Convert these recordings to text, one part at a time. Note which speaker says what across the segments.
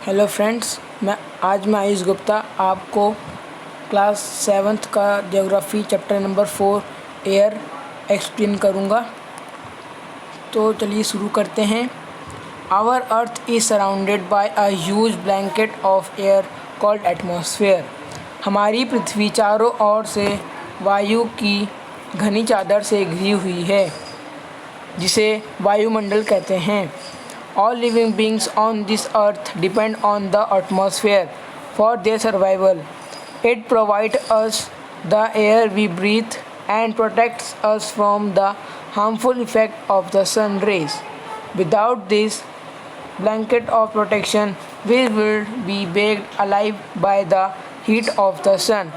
Speaker 1: Hello friends, मैं आयुष गुप्ता आपको class 7th का geography chapter number 4 air explain करूँगा। तो चलिए शुरू करते हैं। Our earth is surrounded by a huge blanket of air called atmosphere. हमारी पृथ्वी चारों ओर से वायु की घनी चादर से घिरी हुई है, जिसे वायुमंडल कहते हैं। All living beings on this earth depend on the atmosphere for their survival. It provides us the air we breathe and protects us from the harmful effect of the sun rays. Without this blanket of protection, we will be baked alive by the heat of the sun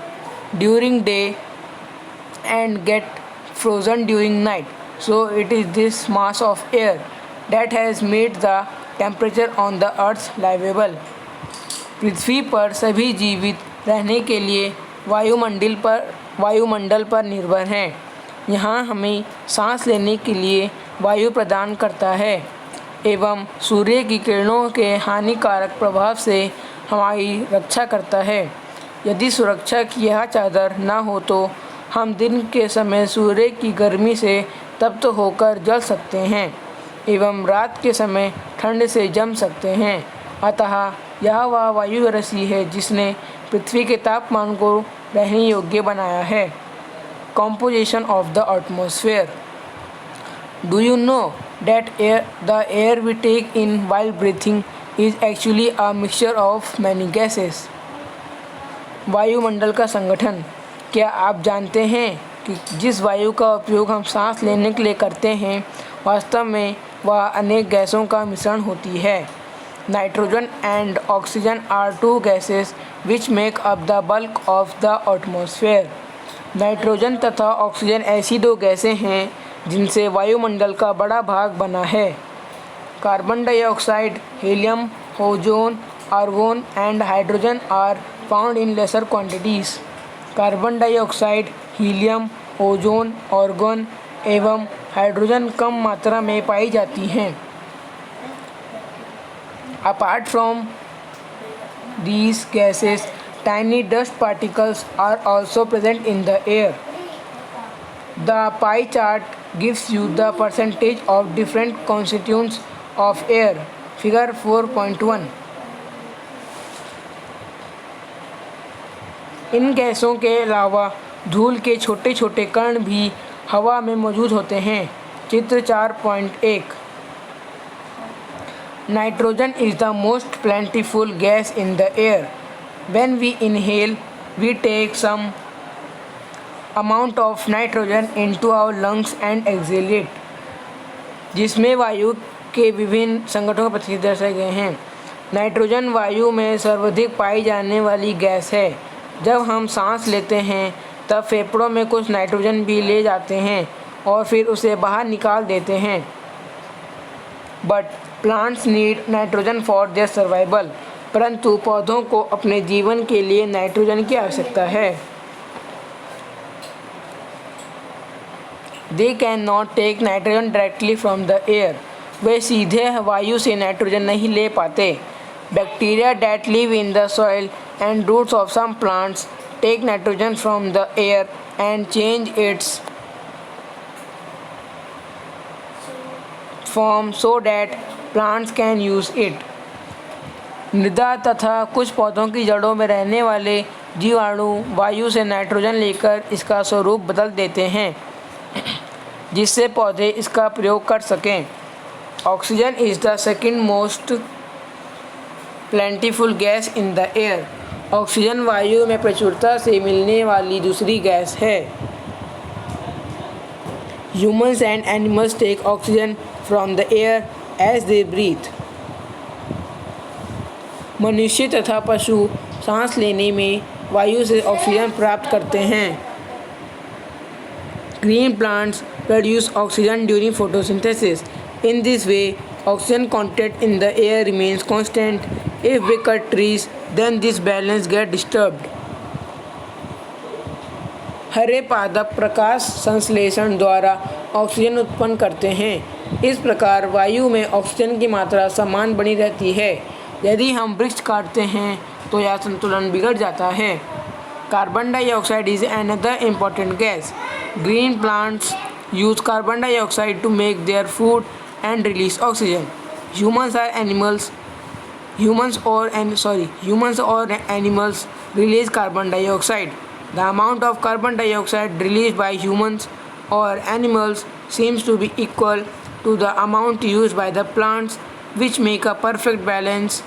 Speaker 1: during day and get frozen during night. So it is this mass of air that has made the temperature on the earth livable. पृथ्वी पर सभी जीवित रहने के लिए वायुमंडल पर निर्भर हैं। यहाँ हमें सांस लेने के लिए वायु प्रदान करता है एवं सूर्य की किरणों के हानिकारक प्रभाव से हमारी रक्षा करता है। यदि सुरक्षा की यह चादर न हो तो हम दिन के समय सूर्य की गर्मी से तप्त होकर जल सकते हैं एवं रात के समय ठंड से जम सकते हैं। अतः यह वह वायु राशि है जिसने पृथ्वी के तापमान को रहने योग्य बनाया है। Composition of the atmosphere. Do you know that the air we take in while breathing is actually a mixture of many gases. वायुमंडल का संगठन। क्या आप जानते हैं कि जिस वायु का उपयोग हम सांस लेने के लिए करते हैं, वास्तव में वह अनेक गैसों का मिश्रण होती है। Nitrogen and oxygen are two gases which make up the bulk of the atmosphere. Nitrogen तथा ऑक्सीजन ऐसी दो गैसें हैं जिनसे वायुमंडल का बड़ा भाग बना है। Carbon dioxide, helium, ozone, argon and hydrogen are found in lesser quantities. Carbon dioxide, helium, ozone, argon एवं हाइड्रोजन कम मात्रा में पाई जाती हैं। Apart from these gases, tiny dust particles are also present in the air. The pie chart gives you the percentage of different constituents of air. Figure 4.1. इन गैसों के अलावा धूल के छोटे छोटे कण भी हवा में मौजूद होते हैं। चित्र 4.1। Nitrogen is the most plentiful gas in the air. When we inhale, we take some amount of nitrogen into our lungs and exhale it. जिसमें वायु के विभिन्न संगठनों का प्रतिशत दर्शाए गए हैं। नाइट्रोजन वायु में सर्वाधिक पाई जाने वाली गैस है। जब हम सांस लेते हैं तब फेफड़ों में कुछ नाइट्रोजन भी ले जाते हैं और फिर उसे बाहर निकाल देते हैं। But plants need nitrogen for their survival. परंतु पौधों को अपने जीवन के लिए नाइट्रोजन की आवश्यकता है। They can not take nitrogen directly from the air. वे सीधे वायु से नाइट्रोजन नहीं ले पाते। Bacteria that live in the soil and roots of some plants take nitrogen from the air and change its form so that plants can use it. मृदा तथा कुछ पौधों की जड़ों में रहने वाले जीवाणु वायु से नाइट्रोजन लेकर इसका स्वरूप बदल देते हैं, जिससे पौधे इसका प्रयोग कर सकें। Oxygen is the second most plentiful gas in the air. Oxygen वायु में प्रचुरता से मिलने वाली दूसरी गैस है। Humans and animals take oxygen from the air as they breathe. मनुष्य तथा पशु सांस लेने में वायु से ऑक्सीजन प्राप्त करते हैं। Green plants produce oxygen during photosynthesis. In this way oxygen content in the air remains constant. If we cut trees, then this balance gets disturbed. हरे पादप प्रकाश संश्लेषण द्वारा ऑक्सीजन उत्पन्न करते हैं। इस प्रकार वायु में ऑक्सीजन की मात्रा समान बनी रहती है यदि हम वृक्ष काटते हैं तो यह संतुलन बिगड़ जाता है। Carbon dioxide is another important gas. Green plants use carbon dioxide to make their food and release oxygen. Humans or animals release carbon dioxide. The amount of carbon dioxide released by humans or animals seems to be equal to the amount used by the plants, which make a perfect balance.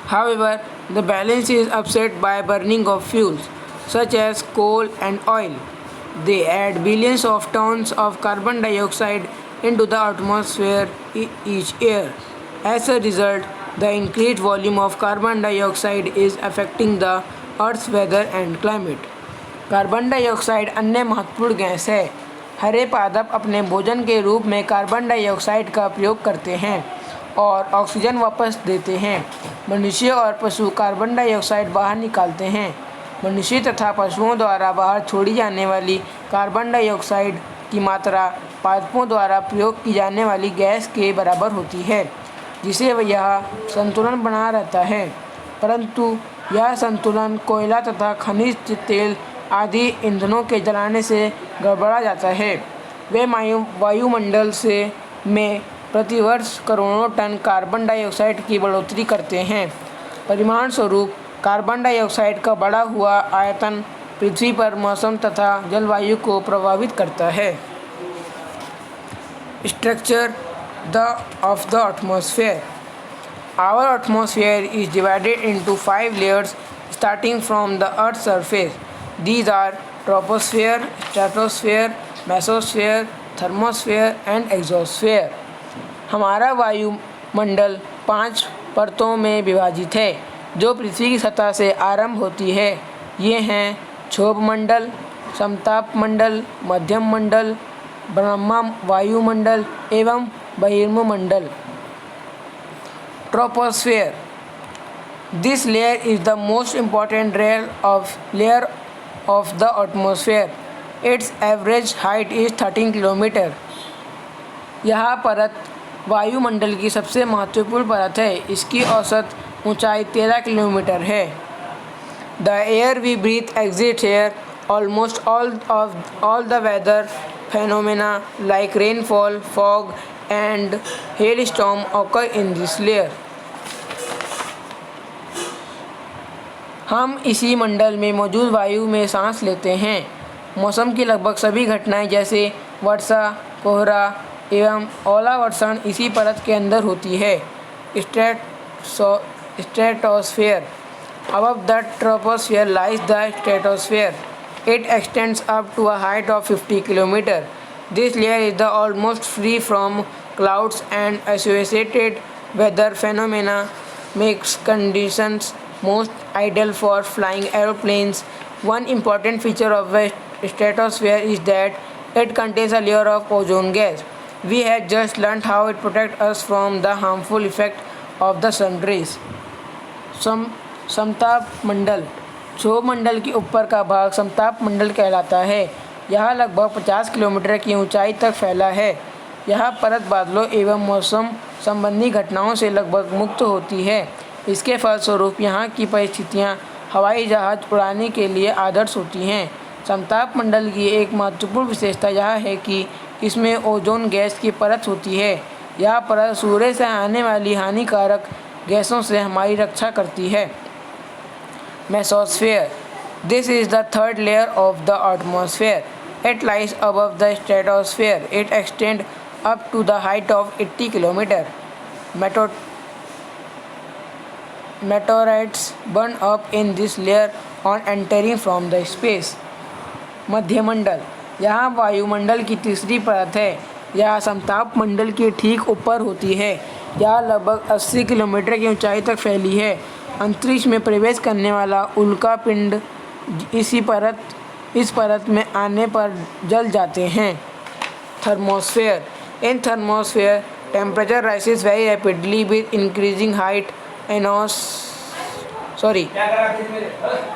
Speaker 1: However, the balance is upset by burning of fuels such as coal and oil. They add billions of tons of carbon dioxide into the atmosphere each year. As a result, the increased volume of carbon dioxide is affecting the Earth's weather and climate. Carbon dioxide अन्य महत्वपूर्ण gas है। हरे पादप अपने भोजन के रूप में carbon dioxide का प्रयोग करते हैं और ऑक्सीजन वापस देते हैं। मनुष्य और पशु कार्बन डाइऑक्साइड बाहर निकालते हैं। मनुष्य तथा पशुओं द्वारा बाहर छोड़ी जाने वाली कार्बन डाइऑक्साइड की मात्रा पादपों द्वारा प्रयोग की जाने वाली गैस के बराबर होती है, जिसे यह संतुलन बना रहता है। परंतु यह संतुलन कोयला तथा खनिज तेल आदि ईंधनों के जलाने से गड़बड़ा जाता है। वे वायुमंडल में प्रतिवर्ष करोड़ों टन कार्बन डाइऑक्साइड की बढ़ोतरी करते हैं। परिणाम स्वरूप कार्बन डाइऑक्साइड का बढ़ा हुआ आयतन पृथ्वी पर मौसम तथा जलवायु को प्रभावित करता है। Structure of the atmosphere. Our atmosphere is divided into 5 layers starting from the Earth's surface. These are troposphere, stratosphere, mesosphere, thermosphere and exosphere. हमारा वायुमंडल 5 परतों में विभाजित है जो पृथ्वी की सतह से आरंभ होती है। ये हैं क्षोभ मंडल, समताप मंडल, मध्यम मंडल, ब्रह्मा वायुमंडल एवं बहिर्मंडल। Troposphere. This layer is the most important layer of the atmosphere. Its average height is 13 kilometre. यह परत वायुमंडल की सबसे महत्वपूर्ण परत है। इसकी औसत ऊंचाई 13 किलोमीटर है। The air we breathe exists here. Almost all the weather phenomena like rainfall, fog and hailstorm occur in this layer. हम इसी मंडल में मौजूद वायु में सांस लेते हैं। मौसम की लगभग सभी घटनाएं जैसे वर्षा, कोहरा एवं ओलावर्षण इसी परत के अंदर होती है। Stratosphere. Above the troposphere lies the stratosphere. It extends up to a height of 50 kilometers. This layer is almost free from clouds and associated weather phenomena makes conditions most ideal for flying aeroplanes. One important feature of the stratosphere is that it contains a layer of ozone gas. We have just learned how it protects us from the harmful effect of the sun rays. समताप मंडल। क्षोभ मंडल के ऊपर का भाग समताप मंडल कहलाता है। यह लगभग 50 किलोमीटर की ऊंचाई तक फैला है। यह परत बादलों एवं मौसम संबंधी घटनाओं से लगभग मुक्त होती है। इसके फलस्वरूप यहाँ की परिस्थितियाँ हवाई जहाज उड़ाने के लिए आदर्श होती हैं। समताप मंडल की एक महत्वपूर्ण विशेषता यह है कि इसमें ओजोन गैस की परत होती है। यह परत सूर्य से आने वाली हानिकारक गैसों से हमारी रक्षा करती है। Mesosphere. This is the third layer of the atmosphere. It lies above the stratosphere. It extends up to the height of 80 kilometers. Meteorites burn up in this layer on entering from the space. मध्यमंडल। यह वायुमंडल की तीसरी परत है। यह समताप मंडल के ठीक ऊपर होती है। यह लगभग 80 किलोमीटर की ऊंचाई तक फैली है। अंतरिक्ष में प्रवेश करने वाला उल्का पिंड इस परत में आने पर जल जाते हैं। Thermosphere. In thermosphere temperature राइसेस very rapidly with increasing height.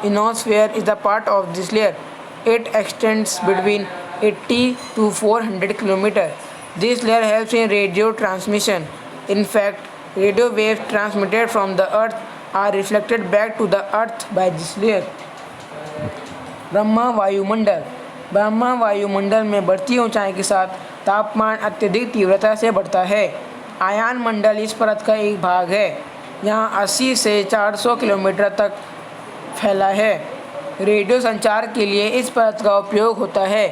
Speaker 1: Ionosphere is the part of this layer. It extends between 80 to 400 kilometers. This layer helps in radio transmission. In fact, Radio waves transmitted from the earth are reflected back to the earth by this layer. Brahma वायुमंडल। ब्रह्मा वायुमंडल में बढ़ती ऊंचाई के साथ तापमान अत्यधिक तीव्रता से बढ़ता है। आयान मंडल इस परत का एक भाग है। यहाँ 80 से 400 किलोमीटर तक फैला है। रेडियो संचार के लिए इस परत का उपयोग होता है।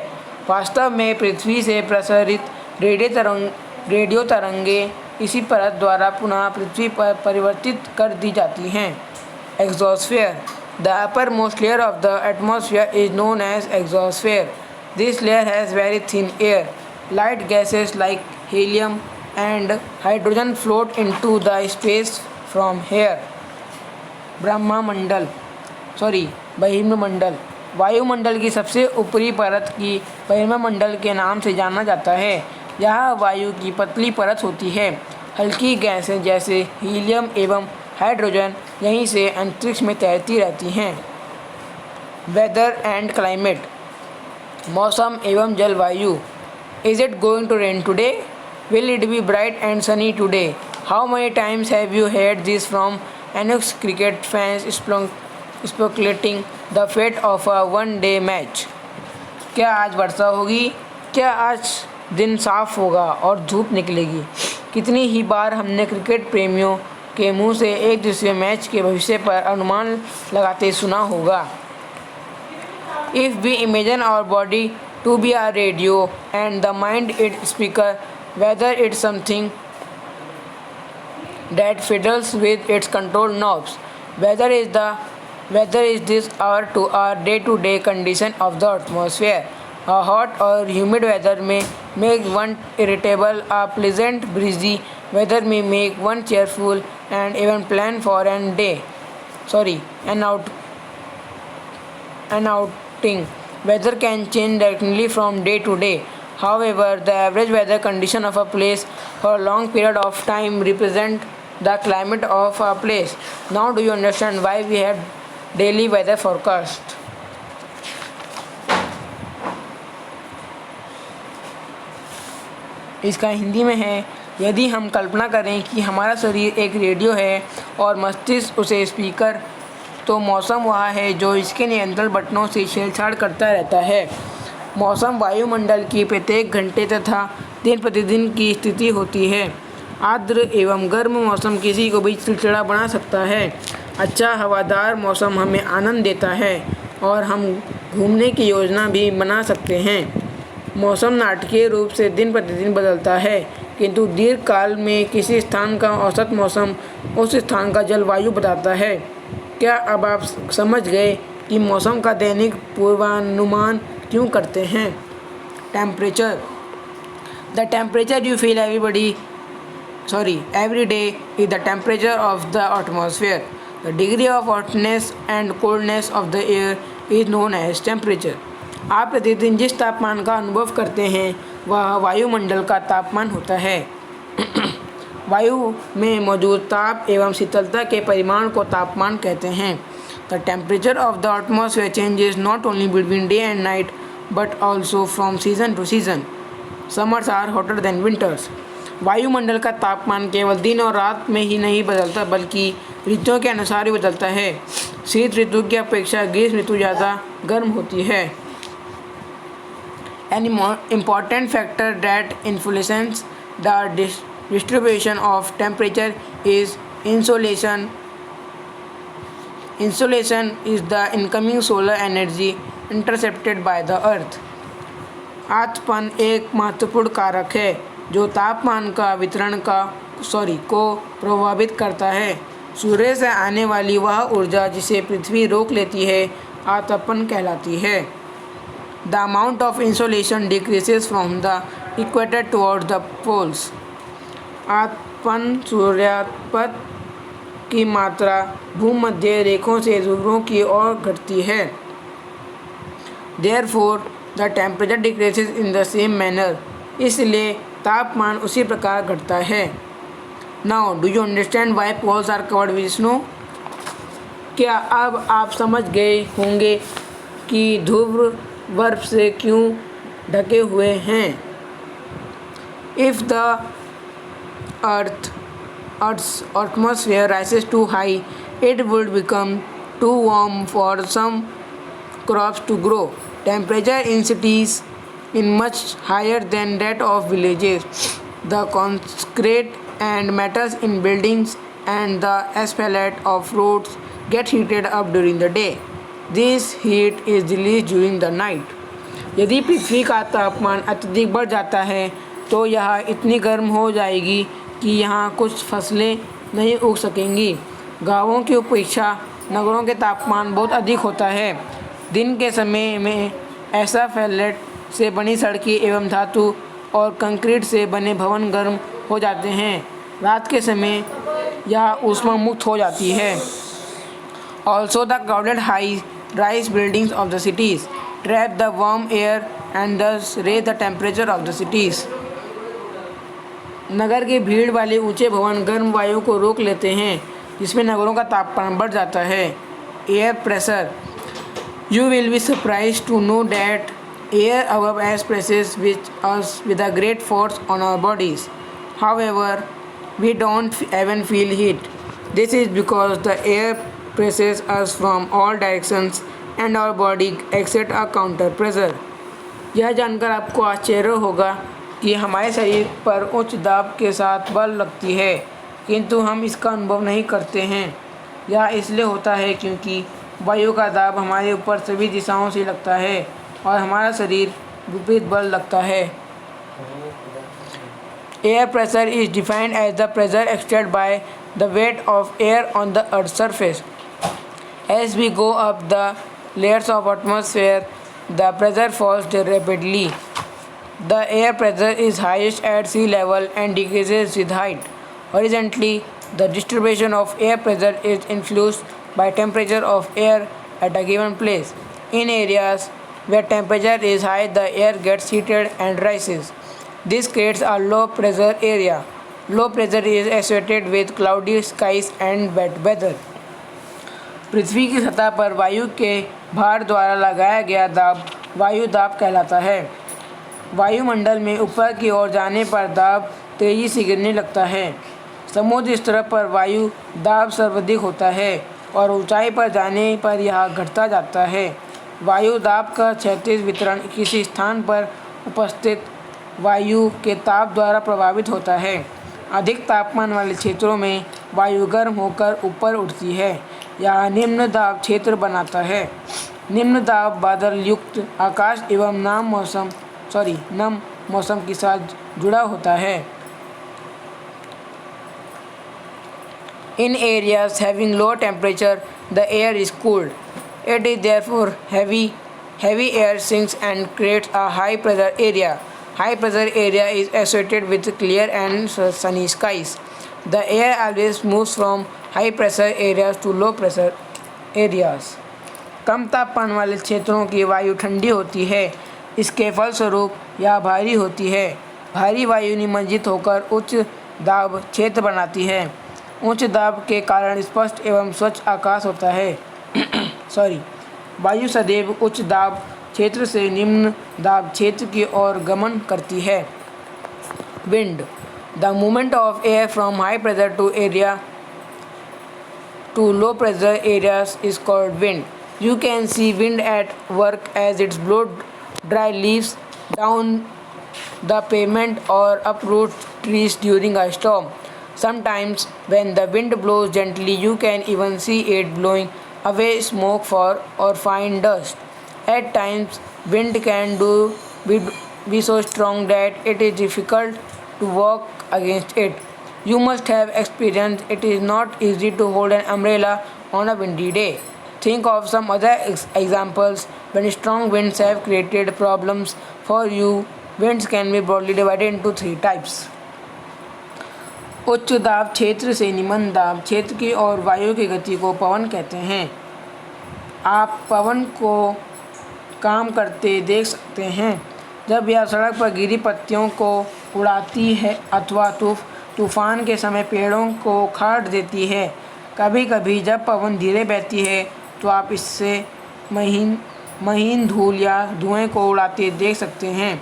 Speaker 1: वास्तव में पृथ्वी से प्रसारित रेडियो तरंगें इसी परत द्वारा पुनः पृथ्वी पर परिवर्तित कर दी जाती हैं। Exosphere. The uppermost layer of the atmosphere is known as exosphere. This layer has very thin air. Light gases like helium and hydrogen float into the space from here. बहिर्मंडल। वायुमंडल की सबसे ऊपरी परत की बहिर्मंडल के नाम से जाना जाता है। यहाँ वायु की पतली परत होती है। हल्की गैसें जैसे हीलियम एवं हाइड्रोजन यहीं से अंतरिक्ष में तैरती रहती हैं। Weather and climate. मौसम एवं जलवायु। Is it going to rain today? Will it be bright and sunny today? How many times have you heard this from anxious cricket fans speculating the fate of a one day match? क्या आज वर्षा होगी? क्या आज दिन साफ होगा और धूप निकलेगी? कितनी ही बार हमने क्रिकेट प्रेमियों के मुंह से एक दूसरे मैच के भविष्य पर अनुमान लगाते सुना होगा। If we imagine our body to be our radio and the mind it speaker, weather it's something that fiddles with its control knobs, whether is this our to our day-to-day condition of the atmosphere. A hot or humid weather may make one irritable, a pleasant breezy weather may make one cheerful and even plan for an outing. Weather can change directly from day to day. However, the average weather condition of a place for a long period of time represent the climate of a place. Now do you understand why we have daily weather forecast? इसका हिंदी में है, यदि हम कल्पना करें कि हमारा शरीर एक रेडियो है और मस्तिष्क उसे स्पीकर, तो मौसम वह है जो इसके नियंत्रण बटनों से छेड़छाड़ करता रहता है। मौसम वायुमंडल की प्रत्येक घंटे तथा दिन प्रतिदिन की स्थिति होती है। आर्द्र एवं गर्म मौसम किसी को भी चिड़चिड़ा बना सकता है। अच्छा हवादार मौसम हमें आनंद देता है और हम घूमने की योजना भी बना सकते हैं। मौसम नाटकीय रूप से दिन प्रतिदिन बदलता है, किंतु दीर्घकाल में किसी स्थान का औसत मौसम उस स्थान का जलवायु बताता है। क्या अब आप समझ गए कि मौसम का दैनिक पूर्वानुमान क्यों करते हैं? Temperature. The temperature you feel every day is the temperature of the atmosphere. The degree of hotness and coldness of the air is known as temperature. आप प्रतिदिन जिस तापमान का अनुभव करते हैं वह वायुमंडल का तापमान होता है। वायु में मौजूद ताप एवं शीतलता के परिमाण को तापमान कहते हैं। The temperature of the atmosphere changes not only between day and night but also from season to season. Summers are hotter than winters. वायुमंडल का तापमान केवल दिन और रात में ही नहीं बदलता बल्कि ऋतुओं के अनुसार भी बदलता है। शीत ऋतु की अपेक्षा ग्रीष्म ऋतु ज़्यादा गर्म होती है। An important factor that influences the distribution of temperature is insolation. Insolation is the incoming solar energy intercepted by the earth. आर्द्रपन एक महत्वपूर्ण कारक है जो तापमान का वितरण को प्रभावित करता है। सूर्य से आने वाली वह ऊर्जा जिसे पृथ्वी रोक लेती है आर्द्रपन कहलाती है। The amount of insolation decreases from the equator towards the poles. आर्द्रपन सूर्यापथ की मात्रा भूमध्य रेखाओं से ध्रुवों की ओर घटती है। Therefore, the temperature decreases in the same manner. इसलिए तापमान उसी प्रकार घटता है। Now, do you understand why poles are covered with snow? क्या अब आप समझ गए होंगे कि ध्रुव बर्फ से क्यों ढके हुए हैं? If the earth Earth's atmosphere rises too high, it would become too warm for some crops to grow. Temperature in cities is much higher than that of villages. The concrete and metals in buildings and the asphalt of roads get heated up during the day. This heat is released during the night. यदि पृथ्वी का तापमान अत्यधिक बढ़ जाता है तो यह इतनी गर्म हो जाएगी कि यहाँ कुछ फसलें नहीं उग सकेंगी। गांवों की अपेक्षा नगरों के तापमान बहुत अधिक होता है। दिन के समय में ऐसा फैलेट से बनी सड़कें एवं धातु और कंक्रीट से बने भवन गर्म हो जाते हैं। रात के समय यह ऊष्मा मुक्त हो जाती है। Also, the crowded high-rise buildings of the cities trap the warm air and thus raise the temperature of the cities. नगर के भीड़ वाले ऊंचे भवन गर्म वायु को रोक लेते हैं, जिसमें नगरों का तापमान बढ़ जाता है। Air pressure. You will be surprised to know that air above us presses with us with a great force on our bodies. However, we don't even feel heat. This is because the air presses us from all directions and our body exerts a counter pressure. यह जानकर आपको आश्चर्य होगा कि हमारे शरीर पर उच्च दाब के साथ बल लगती है, किंतु हम इसका अनुभव नहीं करते हैं। यह इसलिए होता है क्योंकि वायु का दाब हमारे ऊपर सभी दिशाओं से लगता है और हमारा शरीर विपरीत बल लगता है। Air pressure is defined as the pressure exerted by the weight of air on the Earth's surface. As we go up the layers of atmosphere, the pressure falls rapidly. The air pressure is highest at sea level and decreases with height. Horizontally, the distribution of air pressure is influenced by temperature of air at a given place. In areas where temperature is high, the air gets heated and rises. This creates a low pressure area. Low pressure is associated with cloudy skies and wet weather. पृथ्वी की सतह पर वायु के भार द्वारा लगाया गया दाब वायु दाब कहलाता है। वायुमंडल में ऊपर की ओर जाने पर दाब तेजी से गिरने लगता है। समुद्र स्तर पर वायु दाब सर्वाधिक होता है और ऊंचाई पर जाने पर यह घटता जाता है। वायु दाब का क्षैतिज वितरण किसी स्थान पर उपस्थित वायु के ताप द्वारा प्रभावित होता है। अधिक तापमान वाले क्षेत्रों में वायु गर्म होकर ऊपर उठती है। यह निम्न दाब क्षेत्र बनाता है। निम्न दाब बादल युक्त आकाश एवं नम मौसम के साथ जुड़ा होता है। In areas having low temperature, the air is cooled. It is therefore heavy air sinks and creates a high pressure area. High pressure area is associated with clear and sunny skies. The air always moves from high pressure areas to low pressure areas. कम तापमान वाले क्षेत्रों की वायु ठंडी होती है। इसके फलस्वरूप यह भारी होती है। भारी वायु निमज्जित होकर उच्च दाब क्षेत्र बनाती है। उच्च दाब के कारण स्पष्ट एवं स्वच्छ आकाश होता है। वायु सदैव उच्च दाब क्षेत्र से निम्न दाब क्षेत्र की ओर गमन करती है। Wind. The movement of air from high pressure to area to low pressure areas is called wind. You can see wind at work as it blows dry leaves down the pavement or uproots trees during a storm. Sometimes when the wind blows gently, you can even see it blowing away smoke or fine dust. At times, wind can be so strong that it is difficult to walk against it. You must have experienced it is not easy to hold an umbrella on a windy day. Think of some other examples when strong winds have created problems for you. Winds can be broadly divided into 3 types. उच्च दाब क्षेत्र से निम्न दाब क्षेत्र की ओर वायु की गति को पवन कहते हैं। आप पवन को काम करते देख सकते हैं जब यह सड़क पर गिरी पत्तियों को उड़ाती है अथवा तूफान के समय पेड़ों को उखाड़ देती है। कभी कभी जब पवन धीरे बहती है तो आप इससे महीन धूल या धुएं को उड़ाते देख सकते हैं।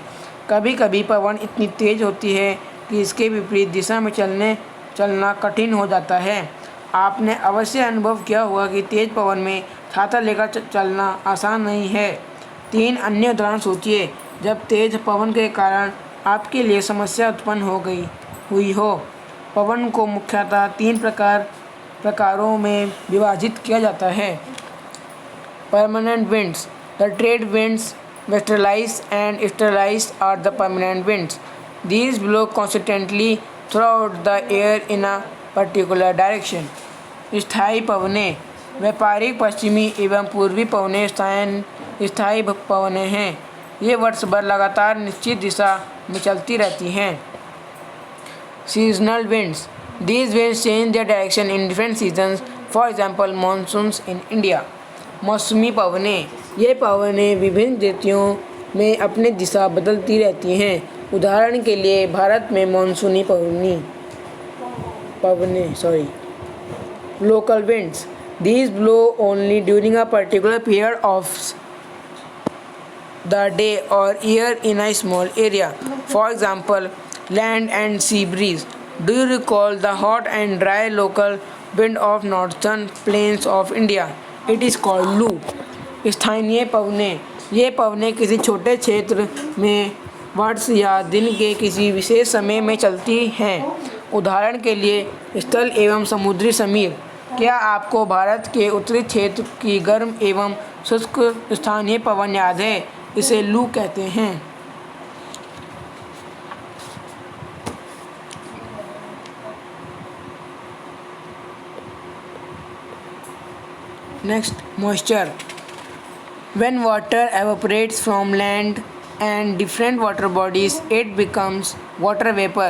Speaker 1: कभी कभी पवन इतनी तेज़ होती है कि इसके विपरीत दिशा में चलने चलना कठिन हो जाता है। आपने अवश्य अनुभव किया होगा कि तेज पवन में छाता लेकर चलना आसान नहीं है। 3 अन्य उदाहरण सोचिए जब तेज पवन के कारण आपके लिए समस्या उत्पन्न हुई हो। पवन को मुख्यतः 3 प्रकारों में विभाजित किया जाता है। Permanent winds, the trade winds, westerlies and easterlies are the permanent winds. These blow constantly throughout the air in a particular direction. स्थायी पवनें, व्यापारिक पश्चिमी एवं पूर्वी पवनें स्थायी पवनें हैं। ये वर्ष भर लगातार निश्चित दिशा में चलती रहती हैं। Seasonal winds. These winds change their direction in different seasons. For example, monsoons in India. मौसमी पवनें, ये पवनें विभिन्न ऋतुओं में अपनी दिशा बदलती रहती हैं। उदाहरण के लिए भारत में मानसूनी पवनें local winds, these blow only during a particular period of the day or year in a small area. For example, land and sea breeze. Do you recall the hot and dry local wind of northern plains of India? It is called loo. स्थानीय पवनें, ये पवनें किसी छोटे क्षेत्र में वर्ष या दिन के किसी विशेष समय में चलती हैं। उदाहरण के लिए स्थल एवं समुद्री समीर। क्या आपको भारत के उत्तरी क्षेत्र की गर्म एवं शुष्क स्थानीय पवन याद है? इसे लू कहते हैं। Next, moisture. When water evaporates from land and different water bodies, it becomes water vapor,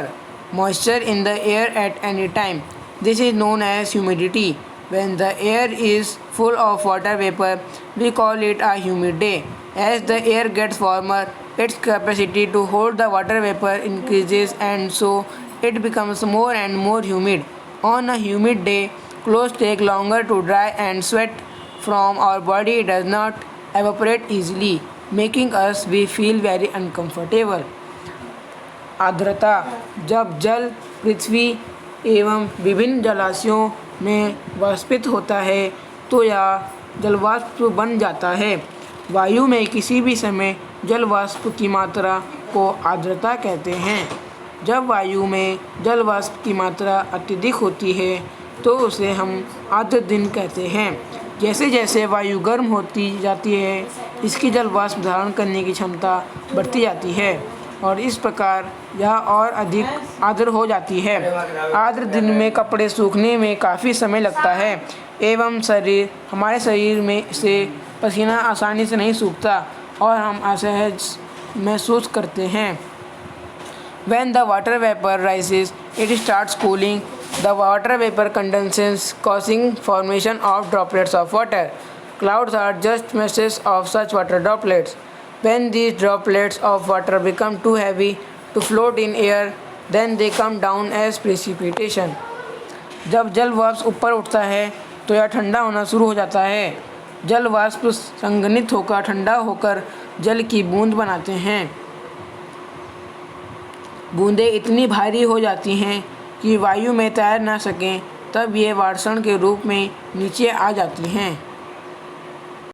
Speaker 1: moisture in the air at any time. This is known as humidity. When the air is full of water vapor, we call it a humid day. As the air gets warmer, its capacity to hold the water vapor increases and so it becomes more and more humid. On a humid day, clothes take longer to dry and sweat from our body does not evaporate easily, making us we feel very uncomfortable. आर्द्रता, जब जल पृथ्वी एवं विभिन्न जलाशयों में वाष्पित होता है तो यह जलवाष्प बन जाता है। वायु में किसी भी समय जलवाष्प की मात्रा को आर्द्रता कहते हैं। जब वायु में जलवाष्प की मात्रा अत्यधिक होती है तो उसे हम आर्द्र दिन कहते हैं। जैसे जैसे वायु गर्म होती जाती है, इसकी जलवाष्प धारण करने की क्षमता बढ़ती जाती है और इस प्रकार यह और अधिक आर्द्र हो जाती है। आर्द्र दिन में कपड़े सूखने में काफ़ी समय लगता है एवं हमारे शरीर में से पसीना आसानी से नहीं सूखता और हम असहज महसूस करते हैं। When the water vapor rises, it starts cooling. The water vapor condenses, causing formation of droplets of water. Clouds are just masses of such water droplets. When these droplets of water become too heavy to float in air, then they come down as precipitation. जब जल वाष्प ऊपर उठता है तो यह ठंडा होना शुरू हो जाता है। जल वाष्प संघनित होकर ठंडा होकर जल की बूंद बनाते हैं। बूंदें इतनी भारी हो जाती हैं कि वायु में तैर न सकें, तब ये वाष्ण के रूप में नीचे आ जाती हैं।